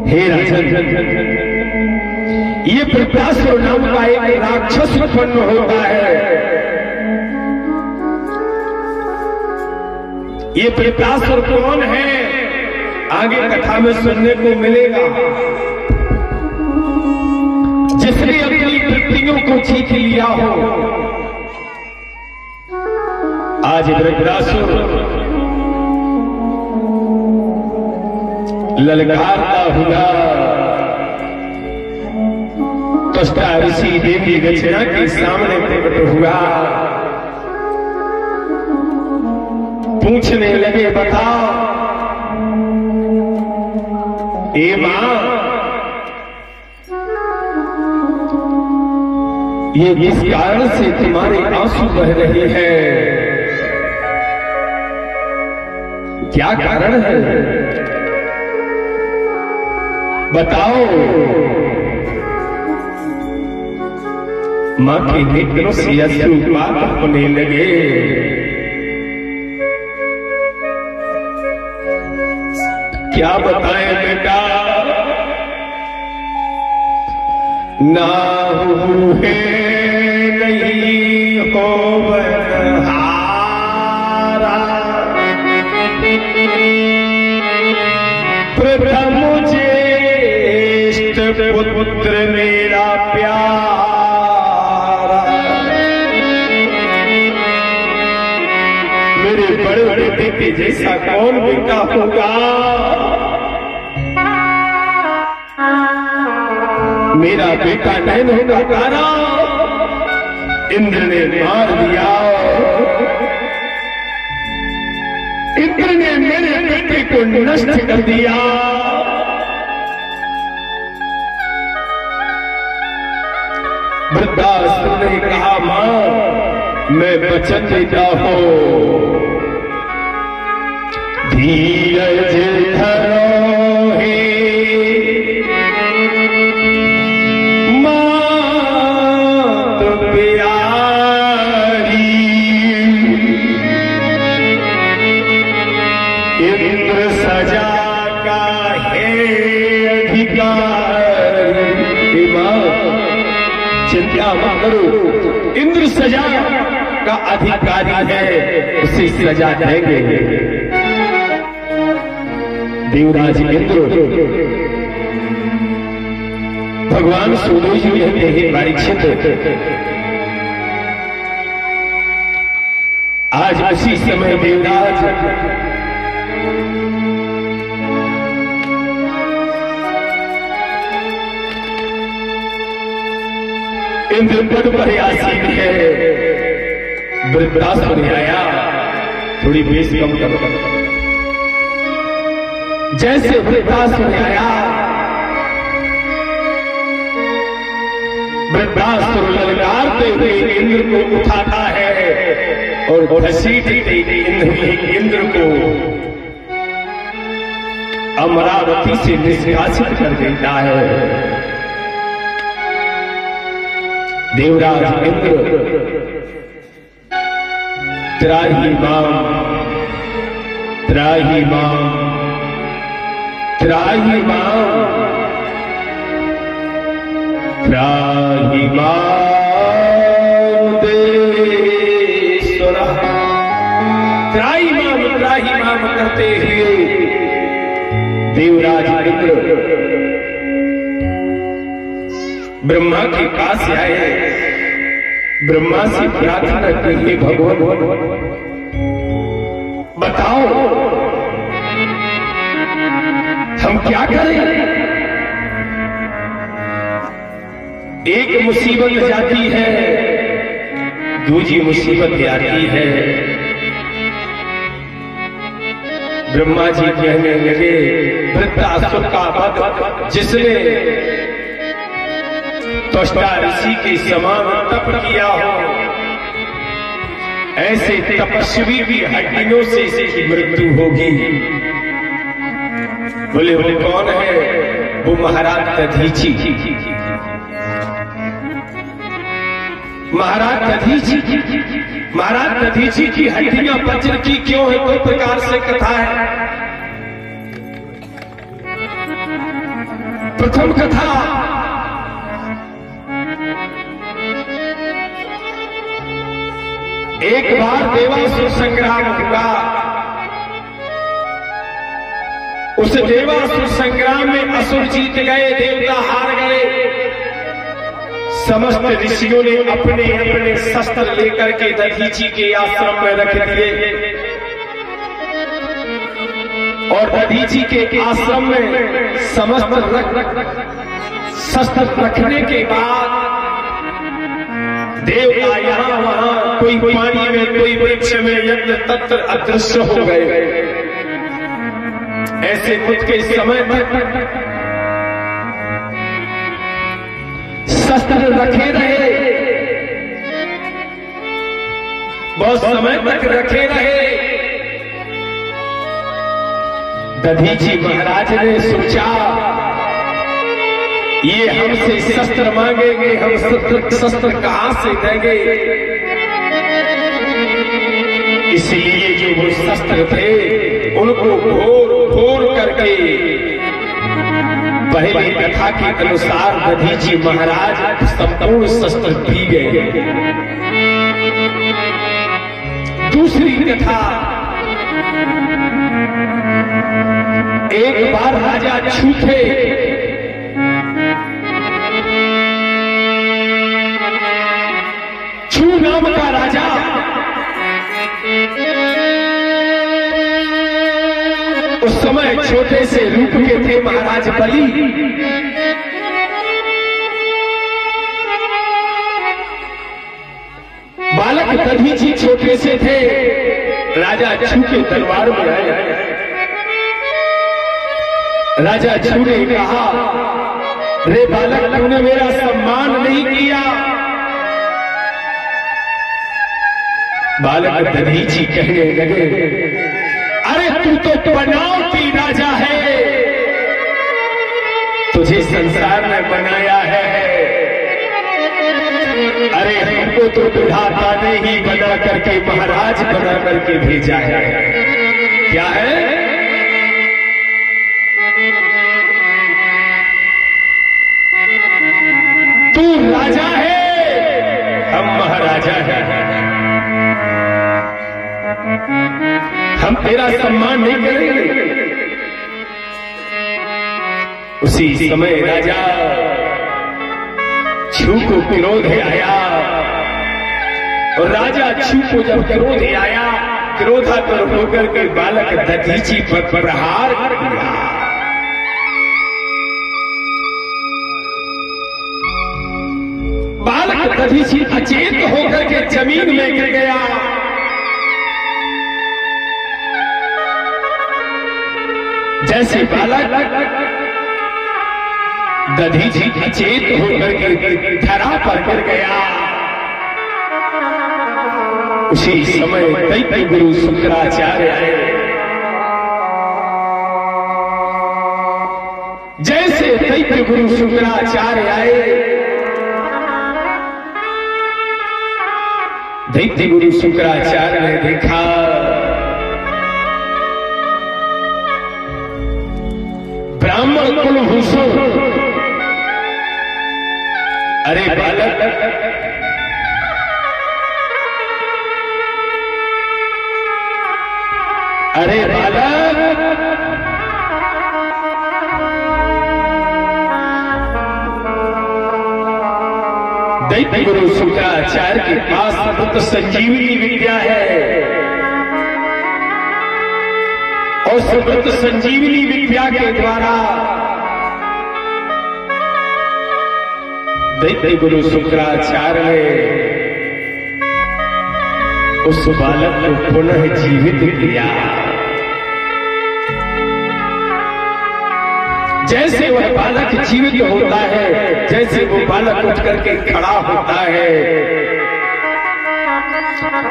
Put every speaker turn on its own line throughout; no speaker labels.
हे राजन, ये वृत्रासुर नाम का एक राक्षस उत्पन्न होता है। ये वृत्रासुर कौन है, आगे कथा में सुनने को मिलेगा। जिसने अपनी वृत्तियों को जीत लिया हो, आज वृत्रासुर ललकारता हुआ त्वष्टा ऋषि देवी दक्षिणा के सामने प्रकट हुआ। पूछने लगे, बताओ ए मां, ये किस कारण से तुम्हारे आंसू बह रहे हैं? क्या कारण है, बताओ। मां के नेत्रों से अश्रुपात होने लगे। क्या बताएं बेटा, नाहू है नहीं हो हारा, प्रथम ज्येष्ठ पुत्र मेरा प्यारा, मेरे बड़े बड़े बेटे जैसा कौन बेटा होगा। मेरा बेटा नैनों का तारा इंद्र ने मार दिया। इंद्र ने मेरे बेटे को नष्ट कर दिया। वृद्धासुर ने कहा, मां मैं वचन देता हूं, धीरज धरो हे मात प्यारी, इंद्र सजा का है अधिकारी। मां चिंता मत करो, इंद्र सजा का अधिकारी है, उसे सजा देंगे। देवराज इंद्र भगवान सूर्य जी कहते हैं, परीक्षित आज उसी समय देवराज इंद्र पद पर आसीन है। वृत्रासुर आया, थोड़ी बेस कम करो। जैसे वृत्रासुर आया, वृत्रासुर ललकारते हुए इंद्र को उठाता है और घसीटते इंद्र को अमरावती से निष्कासित कर देता है। देवराज इंद्र त्राही मां, त्राही मां, त्राही मां, त्राही मां देश्वर, त्राही मां करते हुए देवराज इंद्र ब्रह्मा के पास आए। ब्रह्मा से प्रार्थना की, भगवान बताओ हम क्या करें। एक मुसीबत जाती है, दूसरी मुसीबत आती है। ब्रह्मा जी कहने लगे, वृत्रासुर का वध जिसने त्वष्टा ऋषि के समान तप किया हो, ऐसे तपस्वी की हड्डियों से इसकी मृत्यु होगी। बोले वो कौन है? वो महाराज दधीची। महाराज दधीची की हड्डियां वज्र की क्यों है? दो प्रकार से कथा है। प्रथम कथा एक बार देवासुर संग्राम हुआ। उस देवासुर संग्राम में असुर जीत गए, देवता हार गए। समस्त ऋषियों ने अपने अपने शस्त्र लेकर के दधीची के आश्रम में रख दिए और दधीची के आश्रम में समस्त शस्त्र रखने के बाद देवता यहाँ वहां, कोई पानी में, कोई वृक्ष में, यज्ञ तत्र अदृश्य हो गए। ऐसे कुछ के समय तक शस्त्र रखे रहे, बहुत समय तक रखे रहे। दधीची महाराज ने सोचा ये हमसे शस्त्र मांगेंगे, हम शस्त्र कहां से देंगे। इसलिए जो वो शस्त्र थे उनको घोर करके पहली कथा के अनुसार दधीची महाराज संपूर्ण शस्त्र पी गए। दूसरी कथा, एक बार राजा छूटे छू नाम का राजा उस समय छोटे से रूप के थे महाराज बलि। बालक दधीची छोटे से थे, राजा छू के दरबार में आए। राजा छू ने कहा, रे बालक तूने मेरा सम्मान नहीं किया। बालक दधीची कहने लगे, अरे तू तो बनावटी राजा है, तुझे संसार में बनाया है। अरे हमको तो विधाता ने ही बना करके, महाराज बना करके भेजा है। क्या है? तू राजा है, हम महाराजा हैं। हम तेरा सम्मान नहीं करेंगे। उसी समय राजा छू को क्रोध आया और राजा छू को जब क्रोध आया, क्रोधातुर होकर के बालक दधीची पर प्रहार कर दिया। बालक दधीची अचेत होकर के जमीन में गिर गया। जैसे बालक दधीची अचेत होकर के धरा पर गिर गया, उसी समय दैत्य गुरु शुक्राचार्य आए। जैसे दैत्य गुरु शुक्राचार्य आए, दैत्य गुरु शुक्राचार्य ने देखा ब्राह्मण कुलभूषण। अरे बालक, अरे बालक, दैत्य गुरु शुक्राचार्य के पास अमृत संजीवनी विद्या है और अमृत संजीवनी विद्या के द्वारा दैत्य गुरु शुक्राचार्य ने उस बालक को पुनः जीवित किया। जैसे वह बालक जीवित होता है, जैसे वो बालक उठ करके खड़ा होता है,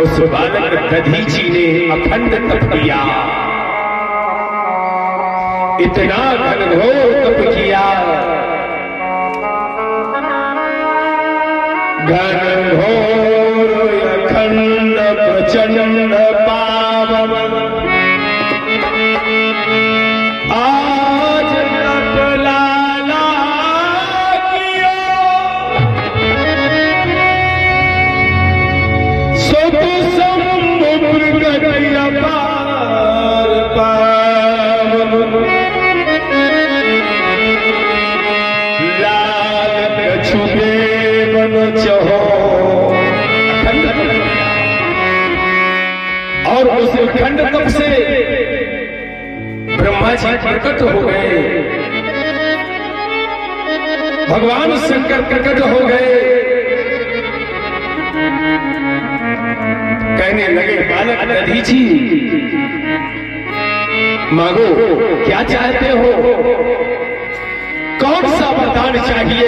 उस बालक दधीची ने अखंड तप किया। इतना घनघोर तप किया, घनघोर अखंड प्रचंड पावन, आज तक लाला प्रकट हो गए, भगवान शंकर प्रकट हो गए। कहने लगे बालक दधीची मांगो, क्या चाहते हो, कौन सा वरदान चाहिए?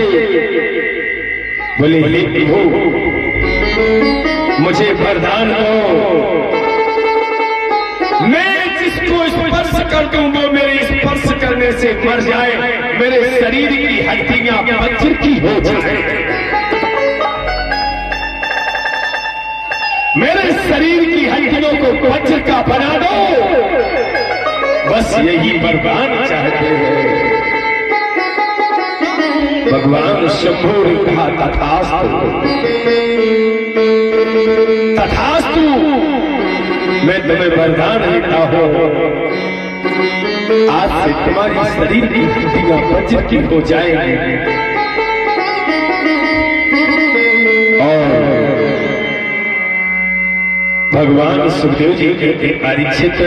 बोले हे प्रभु मुझे वरदान दो, मैं जिसको स्पर्श कर दूं वो मेरे स्पर्श करने से मर जाए, मेरे शरीर की हड्डियां वज्र की हो जाए, मेरे शरीर की हड्डियों को वज्र का बना दो, बस यही वरदान चाहते हैं। भगवान शंभू ने कहा तथास्तु, तथास्तु, मैं तुम्हें वरदान देता हूं, आज से तुम्हारी शरीर की हड्डियां वज्र की हो जाएंगी। और भगवान सुखदेव जी कहते परीक्षित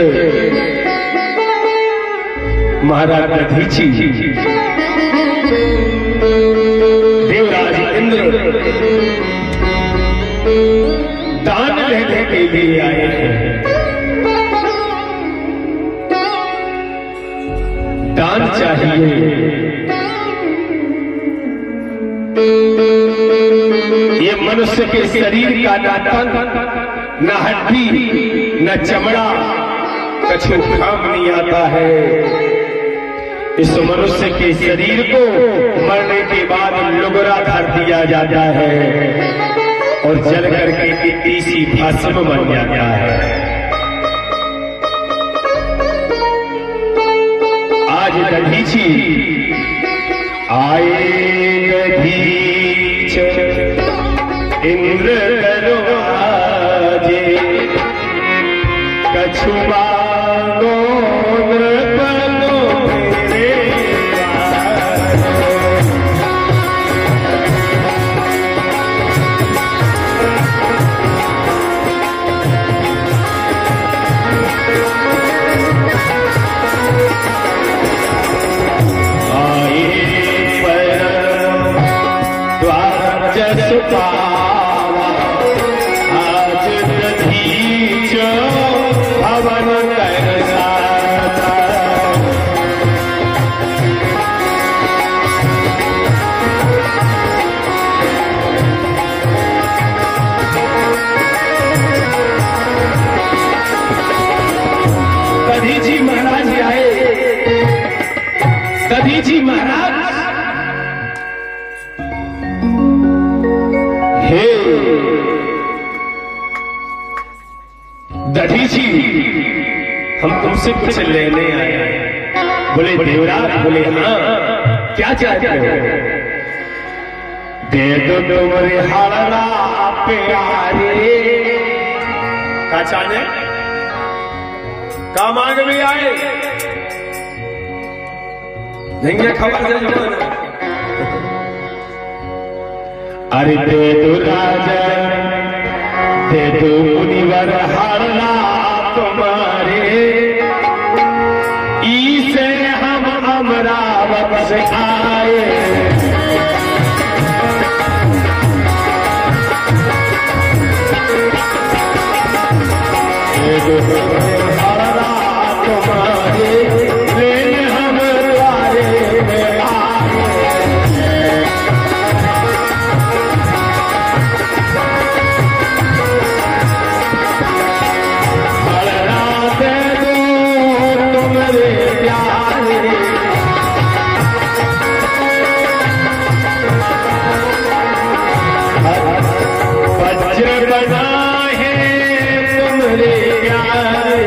महाराज दधीची देवराज इंद्र दान लेने के लिए आए हैं, दान चाहिए। ये मनुष्य के शरीर का ना तन न हड्डी न चमड़ा कछु काम नहीं आता है। इस मनुष्य के शरीर को मरने के बाद लुगरा धर दिया जाता है और जल करके तीसी भस्म बन जाता है। आज दधीची आए, दधीच इंद्र करो आजे, कछु मांगो नृपनो मेरे आए पर द्वार जस पावा, आज दधीच भवन कर साथा, दधीची महाराज आए। दधीची महाराज, हे दधीची हम तुमसे कुछ लेने आए हैं। बोले देवराज, बोले हाँ क्या चाहते हो? दे दो तुम्हारे हरला प्यारे, क्या चाहने, का मांग भी आए देंगे खबर दे। अरे दे दो राजा, दे दो मुनिवर हरला तुम्हारे, इसे हम अमरावत से आए। दे दो हरला तुम्हारे, लेने हम द्वारे में आए। वज्र बना है तुमरे प्यारे,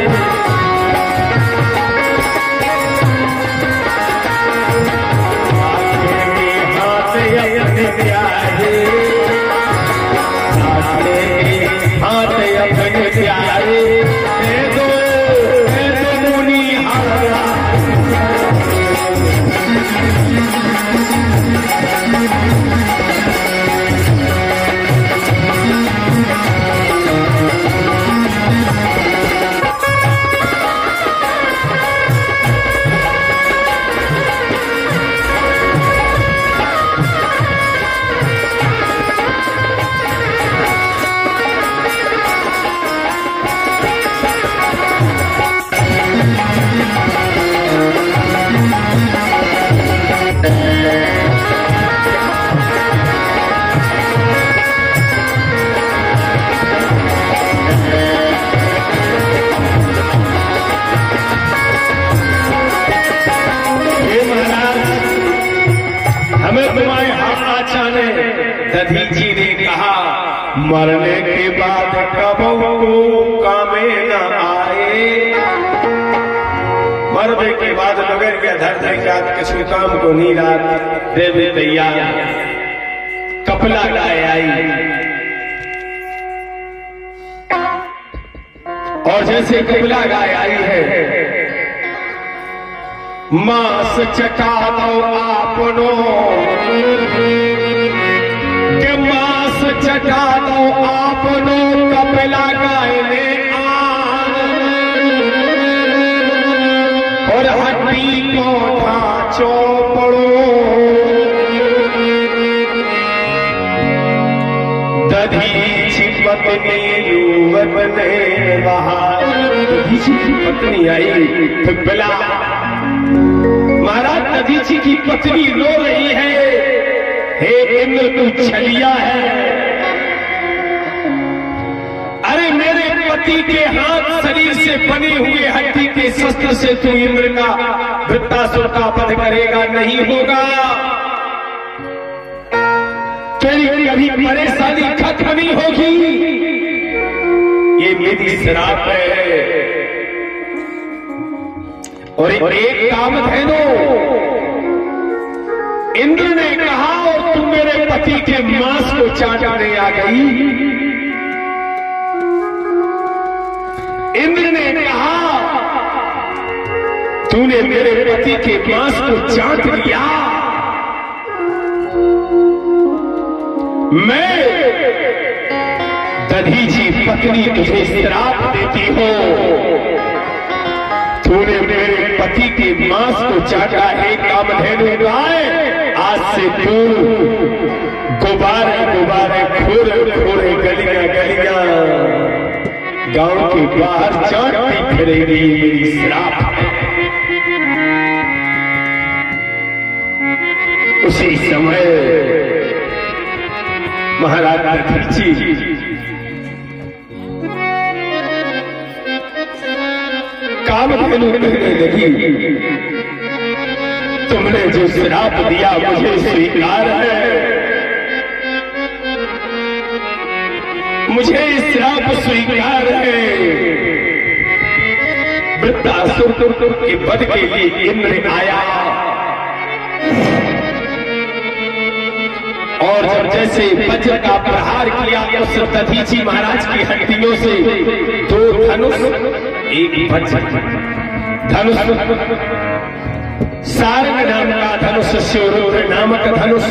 जाने। दधीची ने कहा मरने के बाद कबहू को कामे न आए। मरने के बाद मगर के धरने के आज किसी काम को नहीं रहा। देवी तैयार कपला गाय आई और जैसे कपला गाय आई है मांस चटा दो आपनो के मांस चटा दो आपनो कपला गाय ने और हड्डी को ढांचो पड़ो। दधीची पत्नी युवक ने बाहर। दधीची की पत्नी आई तो बिला महाराज दधीची की पत्नी रो रही है, हे इंद्र तू छलिया है। अरे मेरे पति के हाथ शरीर से बने हुए हड्डी के शस्त्र से तू इंद्र का वृत्तासुर का वध करेगा, नहीं होगा। तेरी कभी परेशानी खत्म नहीं होगी। ये मेरी श्राप है। और एक कामधेनु इंद्र ने कहा और तू मेरे पति के मांस को चाटने आ गई। इंद्र ने कहा तूने मेरे पति के मांस को चाट लिया। मैं दधीची पत्नी तुझे श्राप देती हो। तूने मेरे पति के मांस को चाटा है कामधेनु गाय। आज से तू गुब्बारे गुब्बारे खोरे खोरे गलियां गलियां गांव के बाहर चाटती फिरेगी। मेरी श्राप है। उसी समय महाराज दधीची कामधेनु कहने लगी तुमने जो श्राप दिया मुझे स्वीकार है। मुझे श्राप स्वीकार है। वृत्तासुर के वध के लिए इंद्र आया और जब जैसे वज्र का प्रहार किया उस दधीची महाराज की हड्डियों से दो धनुष, एक वज्र धनुष, सारंग नाम का धनुष, शिवरुद्र नामक धनुष,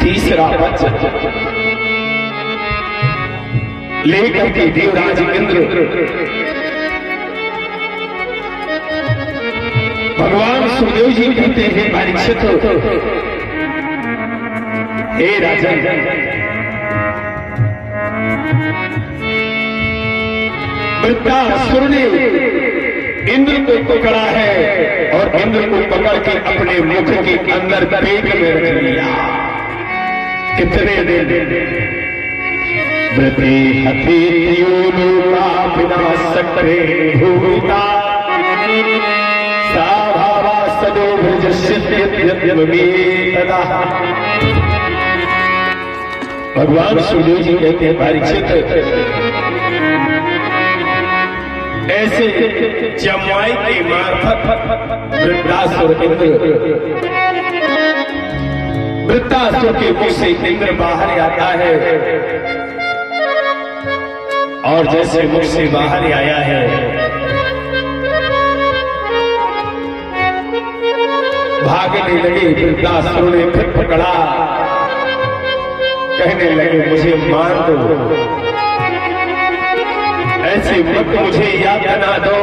तीसरा वज्र लेकर के देवराज इंद्र भगवान सुखदेव जी कहते हैं परीक्षित हे राजन, वृत्तासुर ने इंद्र को पकड़ा है और इंद्र को पकड़ के अपने मुख के अंदर पेट में रख लिया। कितने दिन वृत्ति हथी बिना सकते भूमिका साभावा सदो भगवान सुखदेव जी कहते हैं परीक्षित ऐसे जमुई के मार्फत वृत्तासुर के मुख से इंद्र बाहर आता है और जैसे मुख से बाहर आया है भागने लगे। वृत्तासुर ने फिर पकड़ा, कहने लगे मुझे मार दो, ऐसे मत मुझे याद ना दो।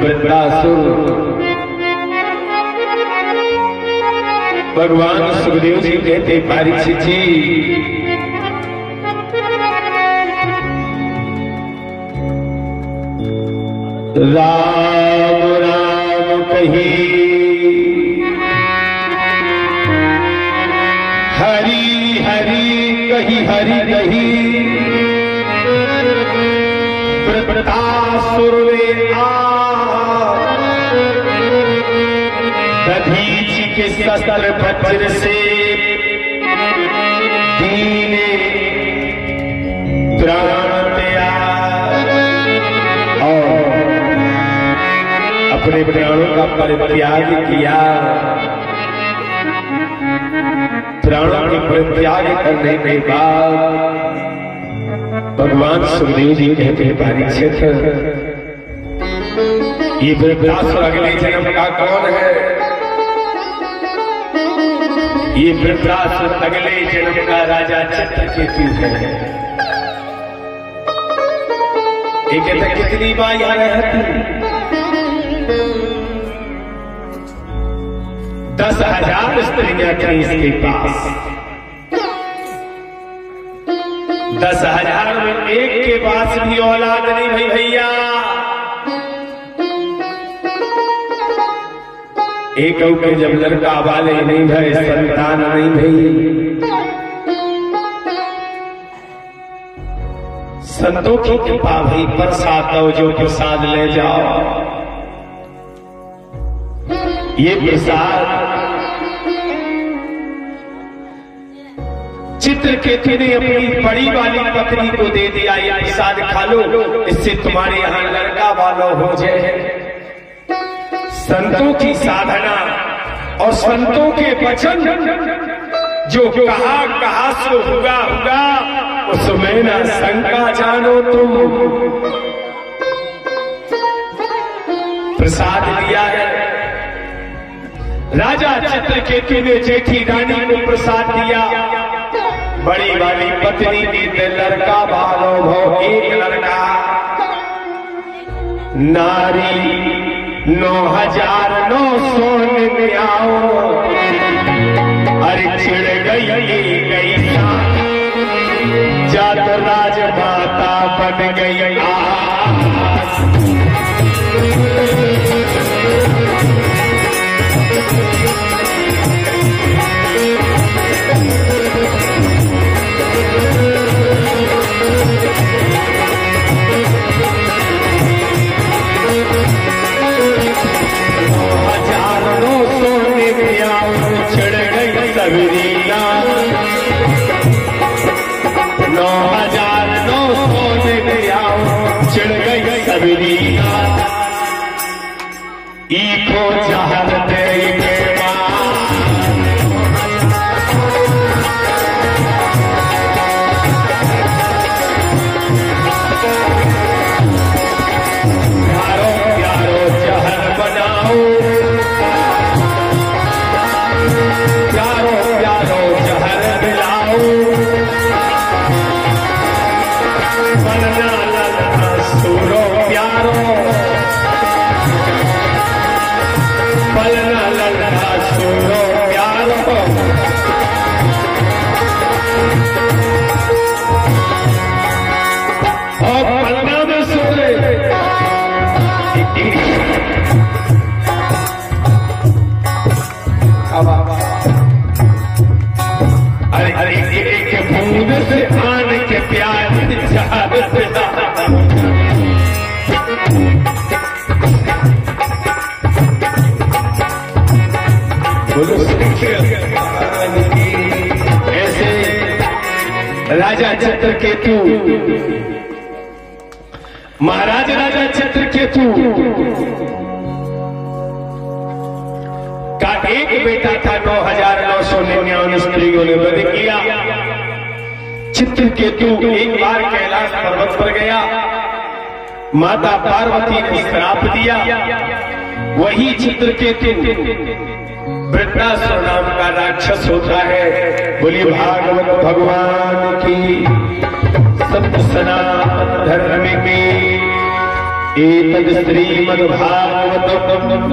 वृत्तासुर भगवान सुखदेव जी कहते परीक्षित जी राम राम कही हरि हरि कही हरि कही वृत्तासुर ने दधीची के शस्त्र वज्र से दीने प्राण त्याग और अपने प्राणों का परित्याग किया। प्राणों के परित्याग करने के बाद भगवान सुखदेव जी कहते हैं, परीक्षित, ये वृत्रासुर अगले जन्म का कौन है? ये वृत्रासुर अगले जन्म का राजा चित्रकेतु है। ये कहते कितनी बार यहाँ रहती? 10,000 स्त्रियां थी इसके पास। 10,000 में एक के पास भी औलाद नहीं भई भैया। एक के जब लड़का वाले नहीं भय, संतान नहीं भई। संतों की कृपा भई, प्रसाद दो जो प्रसाद ले जाओ। ये प्रसाद चित्रकेतु ने अपनी बड़ी वाली पत्नी को दे दिया। ये प्रसाद खा लो, इससे तुम्हारे यहाँ लड़का वाला हो जाए। संतों की साधना और संतों के वचन जो कहा सो होगा होगा, उसमें ना शंका जानो तुम। प्रसाद लिया है। राजा चित्रकेतु ने जेठी रानी को प्रसाद दिया। बड़ी वाली पत्नी ने लड़का बालो भो, एक लड़का। नारी 9,900 में आओ, अरे छिड़ गई जात राजमाता बन गई। ईको जहर दे के प्यारो प्यारो जहर बनाओ, प्यारो प्यारो जहर मिलाओ। बनना ललना सूरो प्यारो, पलना ललना सूरो प्यारो। और पलना में सूरे अरे अरे एक बूंद से आन के प्यार ऐसे राजा चित्रकेतु, महाराज राजा चित्रकेतु का एक बेटा था। 9,999 स्त्रियों ने वध किया। चित्रकेतु एक बार कैलाश पर्वत पर गया। माता पार्वती ने श्राप दिया। वही चित्रकेतु वृत्रासुर नाम का राक्षस होता है। बोलिए भागवत भगवान की, सत्य सनातन धर्म की। एतद् श्रीमद् भागवतम्